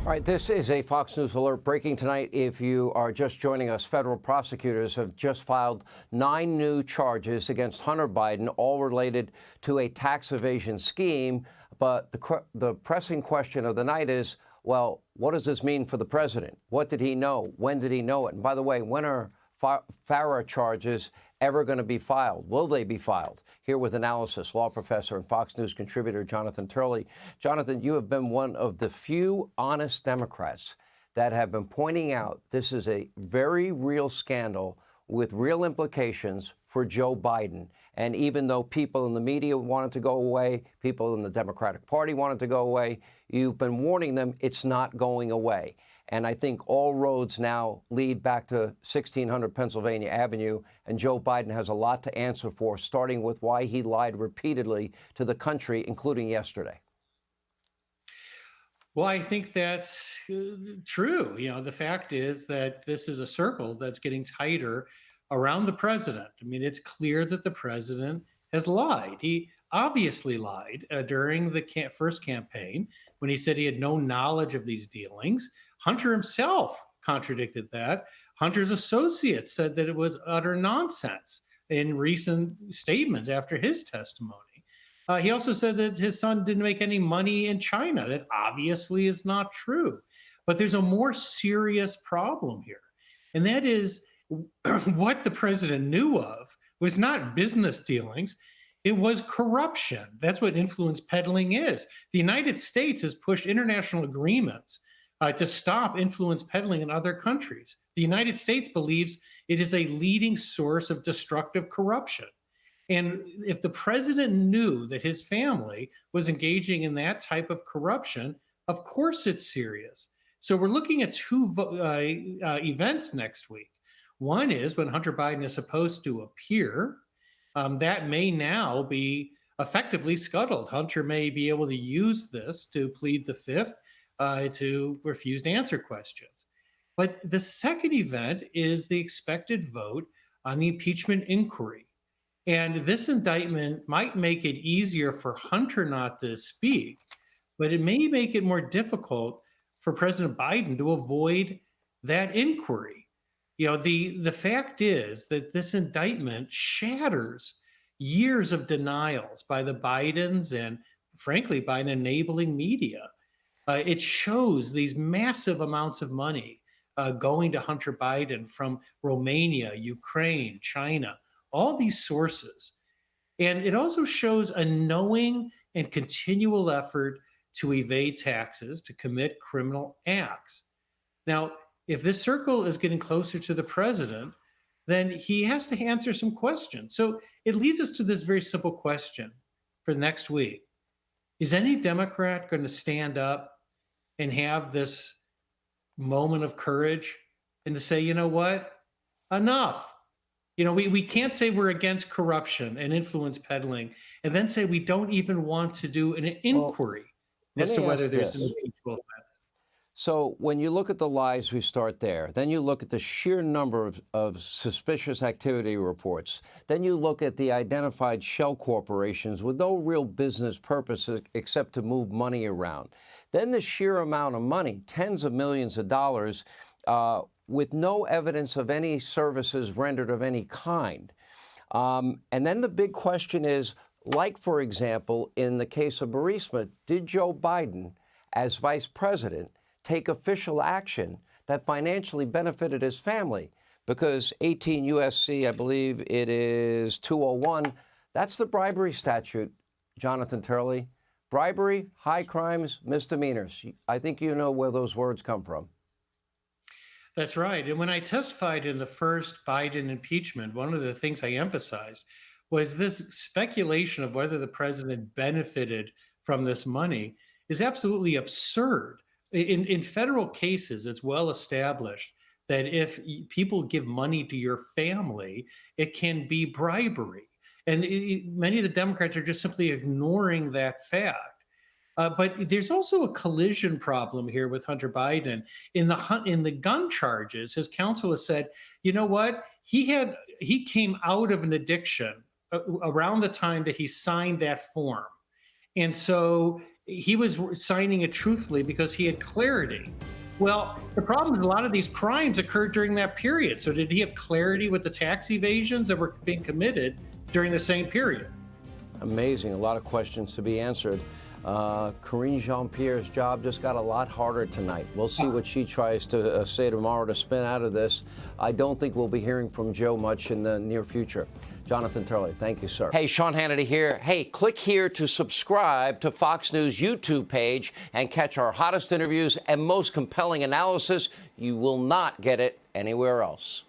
All right, this is a Fox News alert breaking tonight. If you are just joining us, federal prosecutors have just filed 9 new charges against Hunter Biden, all related to a tax evasion scheme. But the pressing question of the night is, well, what does this mean for the president? What did he know? When did he know it? And by the way, when are FARA charges ever going to be filed? Will they be filed? Here with analysis, law professor and Fox News contributor Jonathan Turley. Jonathan, you have been one of the few honest Democrats that have been pointing out this is a very real scandal with real implications for Joe Biden. And even though people in the media wanted to go away, people in the Democratic Party wanted to go away, you've been warning them it's not going away. And I think all roads now lead back to 1600 Pennsylvania Avenue, and Joe Biden has a lot to answer for, starting with why he lied repeatedly to the country, including yesterday. Well, I think that's true. The fact is that this is a circle that's getting tighter around the president. I mean, it's clear that the president has lied. He obviously lied during the first campaign when he said he had no knowledge of these dealings. Hunter himself contradicted that. Hunter's associates said that it was utter nonsense in recent statements after his testimony. He also said that his son didn't make any money in China. That obviously is not true. But there's a more serious problem here. And that is what the president knew of was not business dealings. It was corruption. That's what influence peddling is. The United States has pushed international agreements to stop influence peddling in other countries. The United States believes it is a leading source of destructive corruption. And if the president knew that his family was engaging in that type of corruption, of course it's serious. So we're looking at two events next week. One is when Hunter Biden is supposed to appear. That may now be effectively scuttled. Hunter may be able to use this to plead the fifth, to refuse to answer questions. But the second event is the expected vote on the impeachment inquiry. And this indictment might make it easier for Hunter not to speak, but it may make it more difficult for President Biden to avoid that inquiry. The fact is that this indictment shatters years of denials by the Bidens and, frankly, by an enabling media. It shows these massive amounts of money going to Hunter Biden from Romania, Ukraine, China, all these sources. And it also shows a knowing and continual effort to evade taxes, to commit criminal acts. Now, if this circle is getting closer to the president, then he has to answer some questions. So it leads us to this very simple question for next week. Is any Democrat going to stand up and have this moment of courage and to say, you know what, enough? We can't say we're against corruption and influence peddling and then say we don't even want to do an inquiry as to whether there's an impeachable offense. So when you look at the lies, we start there. Then you look at the sheer number of suspicious activity reports. Then you look at the identified shell corporations with no real business purpose except to move money around. Then the sheer amount of money, tens of millions of dollars, with no evidence of any services rendered of any kind. And then the big question is, like, for example, in the case of Burisma, did Joe Biden, as vice president, take official action that financially benefited his family? Because 18 U.S.C., I believe it is 201, that's the bribery statute, Jonathan Turley. Bribery, high crimes, misdemeanors. I think you know where those words come from. That's right. And when I testified in the first Biden impeachment, one of the things I emphasized was this speculation of whether the president benefited from this money is absolutely absurd. In federal cases, it's well established that if people give money to your family, it can be bribery. And many of the Democrats are just simply ignoring that fact. But there's also a collision problem here with Hunter Biden. In the gun charges, his counsel has said, you know what? He came out of an addiction around the time that he signed that form. And so he was signing it truthfully because he had clarity. Well, the problem is a lot of these crimes occurred during that period. So did he have clarity with the tax evasions that were being committed during the same period? Amazing. A lot of questions to be answered. Karine Jean-Pierre's job just got a lot harder tonight. We'll see what she tries to say tomorrow to spin out of this. I don't think we'll be hearing from Joe much in the near future. Jonathan Turley, thank you, sir. Hey, Sean Hannity here. Hey, click here to subscribe to Fox News YouTube page and catch our hottest interviews and most compelling analysis. You will not get it anywhere else.